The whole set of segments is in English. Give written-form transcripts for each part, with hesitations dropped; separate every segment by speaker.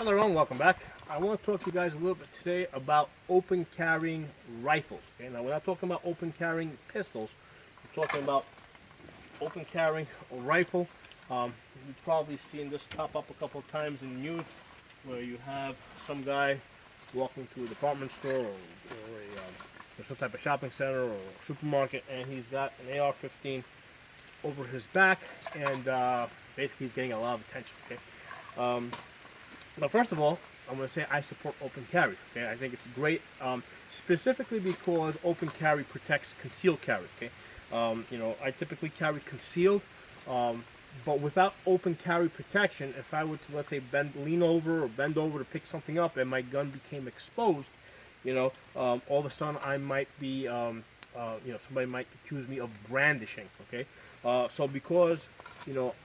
Speaker 1: Hello everyone, welcome back. I want to talk to you guys a little bit today about open carrying rifles. Okay, now we're not talking about open carrying pistols. We're talking about open carrying a rifle. You've probably seen this pop up a couple of times in the news, where you have some guy walking to a department store or some type of shopping center or supermarket, and he's got an AR-15 over his back, and basically he's getting a lot of attention. Okay. But first of all, I'm going to say I support open carry. Okay, I think it's great, specifically because open carry protects concealed carry. Okay, I typically carry concealed, but without open carry protection, if I were to, let's say, lean over or bend over to pick something up, and my gun became exposed, all of a sudden I might be, somebody might accuse me of brandishing. Okay, so because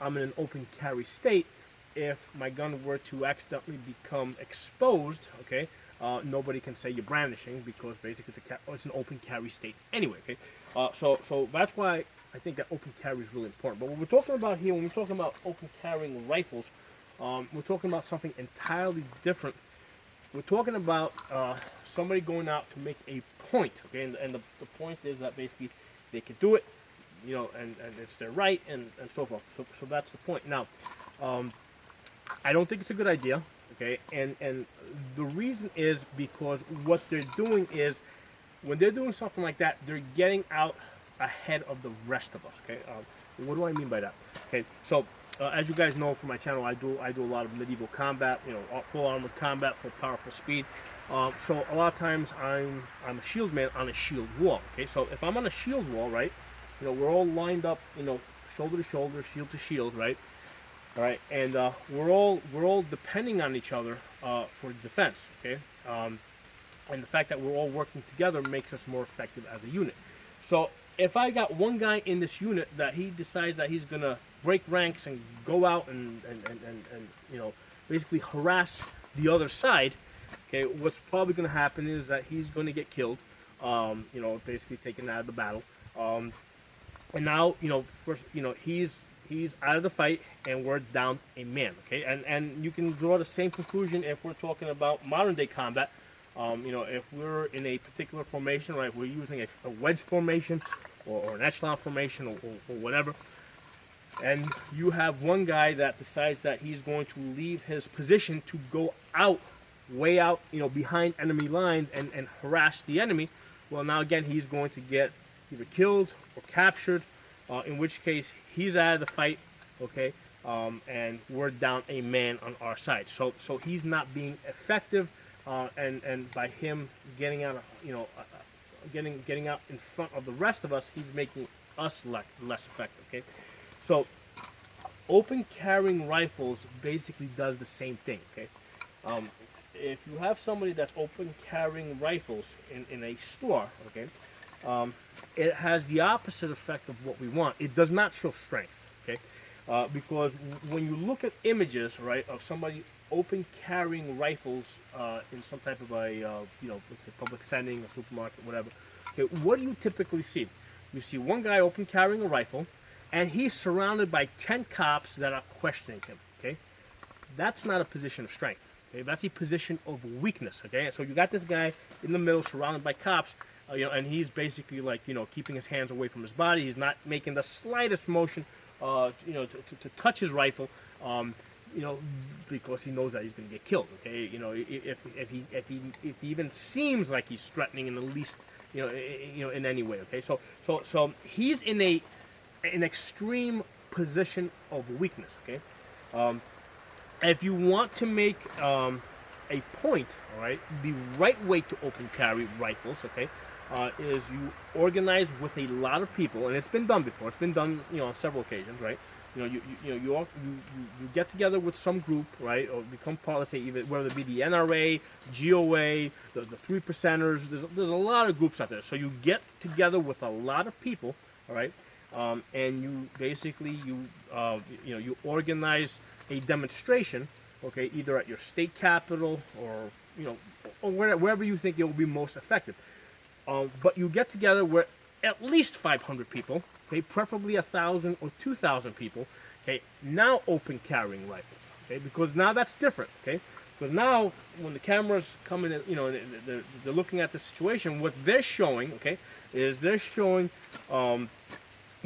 Speaker 1: I'm in an open carry state, if my gun were to accidentally become exposed, okay, nobody can say you're brandishing, because basically it's an open carry state anyway. Okay, so that's why I think that open carry is really important. But what we're talking about here, when we're talking about open carrying rifles, we're talking about something entirely different. We're talking about somebody going out to make a point. Okay, and the point is that basically they can do it, and it's their right, and so forth. So that's the point. Now, I don't think it's a good idea, okay, and the reason is because what they're doing is, when they're doing something like that, they're getting out ahead of the rest of us. Okay, what do I mean by that? Okay, so as you guys know from my channel, I do a lot of medieval combat, full armored combat for powerful speed. So a lot of times I'm a shield man on a shield wall. Okay, so if I'm on a shield wall, right, we're all lined up, shoulder to shoulder, shield to shield, right. All right, and we're all depending on each other for defense. Okay, and the fact that we're all working together makes us more effective as a unit. So if I got one guy in this unit that he decides that he's gonna break ranks and go out and basically harass the other side, okay, what's probably gonna happen is that he's gonna get killed, basically taken out of the battle, and now first he's out of the fight, and we're down a man. Okay, and you can draw the same conclusion if we're talking about modern day combat. If we're in a particular formation, right, we're using a wedge formation or an echelon formation or whatever, and you have one guy that decides that he's going to leave his position to go out, way out, behind enemy lines and harass the enemy. Well, now again, he's going to get either killed or captured, in which case he's out of the fight, okay, and we're down a man on our side. So he's not being effective, and by him getting out, getting out in front of the rest of us, he's making us less effective. Okay, so open carrying rifles basically does the same thing. Okay, if you have somebody that's open carrying rifles in a store, okay, it has the opposite effect of what we want. It does not show strength, okay? Because when you look at images, right, of somebody open carrying rifles in some type of a, let's say public setting, a supermarket, whatever, okay, what do you typically see? You see one guy open carrying a rifle, and he's surrounded by 10 cops that are questioning him, okay? That's not a position of strength, okay? That's a position of weakness, okay? So you got this guy in the middle surrounded by cops, and he's basically like, keeping his hands away from his body. He's not making the slightest motion, to touch his rifle, because he knows that he's going to get killed. Okay, if he even seems like he's threatening in the least, in any way. Okay, so he's in an extreme position of weakness. Okay, if you want to make a point, all right, the right way to open carry rifles, okay, is you organize with a lot of people, and it's been done before. It's been done, on several occasions, right? You get together with some group, right, or become part. Let's say either whether it be the NRA, GOA, the 3%ers. There's a lot of groups out there. So you get together with a lot of people, all right, and you basically you organize a demonstration, okay, either at your state capitol or or wherever you think it will be most effective. But you get together with at least 500 people, okay, preferably 1,000 or 2,000 people, okay, now open carrying rifles, okay, because now that's different, okay. Because now, when the cameras come in, you know, they're looking at the situation. What they're showing, okay, is they're showing, you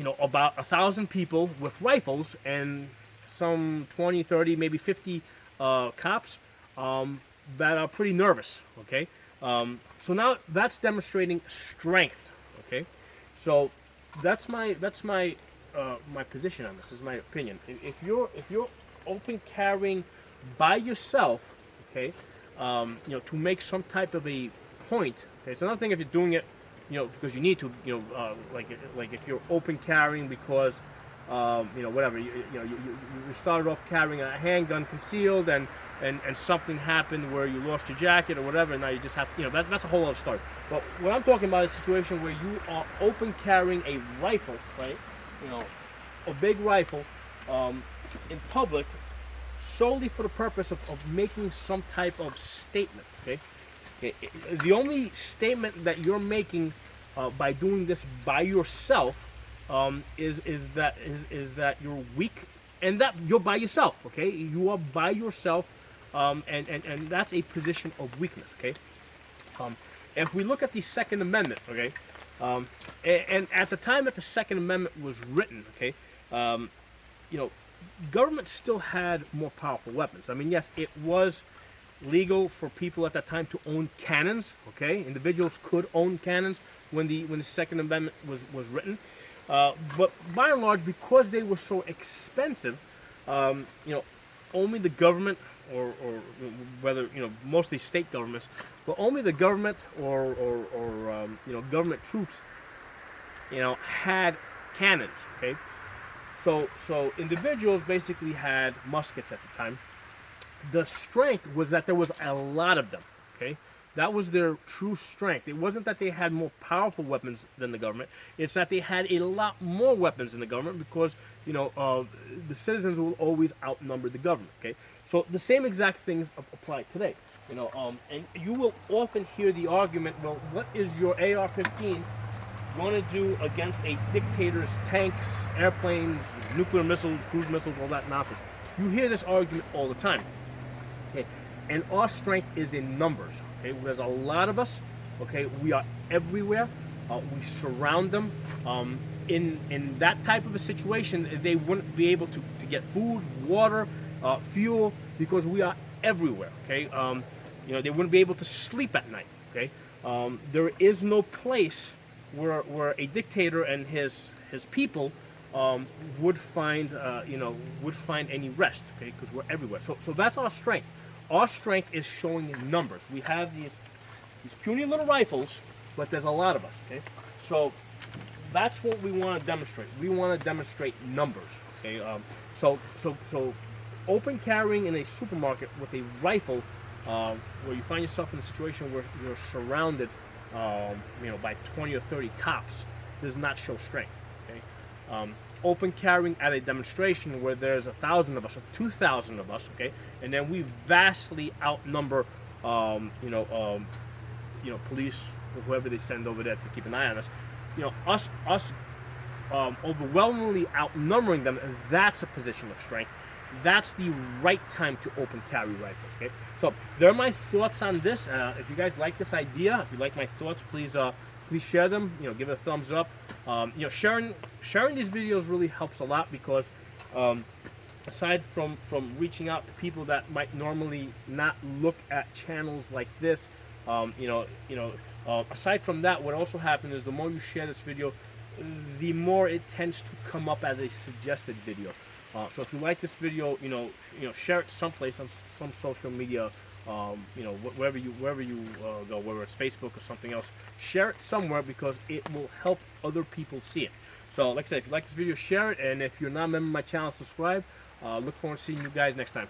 Speaker 1: know, about 1,000 people with rifles and some 20, 30, maybe 50 cops that are pretty nervous. Okay, so now that's demonstrating strength. Okay, so that's my my position on this. This is my opinion. If you're open carrying by yourself, okay, you know, to make some type of a point. Okay, it's another thing if you're doing it, you know, because you need to, you know, like if you're open carrying because, you know, whatever, you started off carrying a handgun concealed and something happened where you lost your jacket or whatever, and now you just have, you know, that's a whole other story. But what I'm talking about is a situation where you are open carrying a rifle, right? You know, a big rifle in public, solely for the purpose of making some type of statement. Okay, the only statement that you're making by doing this by yourself is that you're weak and that you're by yourself. Okay, you are by yourself, and that's a position of weakness. Okay, if we look at the Second Amendment, okay, and at the time that the Second Amendment was written, okay, you know, government still had more powerful weapons. I mean, yes, it was legal for people at that time to own cannons. Okay, individuals could own cannons when the Second Amendment was written. But by and large, because they were so expensive, you know, only the government, or whether, you know, mostly state governments, but only the government or you know, government troops, you know, had cannons. Okay. So individuals basically had muskets at the time. The strength was that there was a lot of them. Okay, that was their true strength. It wasn't that they had more powerful weapons than the government. It's that they had a lot more weapons than the government because, you know, the citizens will always outnumber the government. Okay, so the same exact things apply today. You know, and you will often hear the argument, well, what is your AR-15 going to do against a dictator's tanks, airplanes, nuclear missiles, cruise missiles, all that nonsense? You hear this argument all the time. Okay, and our strength is in numbers. Okay, there's a lot of us. Okay, we are everywhere. We surround them. In that type of a situation, they wouldn't be able to get food, water, fuel, because we are everywhere. Okay, you know, they wouldn't be able to sleep at night. Okay, there is no place where a dictator and his people would find any rest. Okay, because we're everywhere. So that's our strength. Our strength is showing in numbers. We have these puny little rifles, but there's a lot of us. Okay, so that's what we want to demonstrate. We want to demonstrate numbers. Okay, so open carrying in a supermarket with a rifle, where you find yourself in a situation where you're surrounded, you know, by 20 or 30 cops, does not show strength. Okay. Open carrying at a demonstration where there's 1,000 of us or 2,000 of us, okay, and then we vastly outnumber, you know, police or whoever they send over there to keep an eye on us. You know, us overwhelmingly outnumbering them. That's a position of strength. That's the right time to open carry rifles. Okay, so there are my thoughts on this. If you guys like this idea, if you like my thoughts, please share them. You know, give it a thumbs up. You know, sharing these videos really helps a lot because aside from reaching out to people that might normally not look at channels like this, aside from that, what also happens is the more you share this video, the more it tends to come up as a suggested video. So if you like this video, you know, share it someplace on some social media. You know, wherever you go, whether it's Facebook or something else, share it somewhere because it will help other people see it. So, like I said, if you like this video, share it, and if you're not a member of my channel, subscribe. Look forward to seeing you guys next time.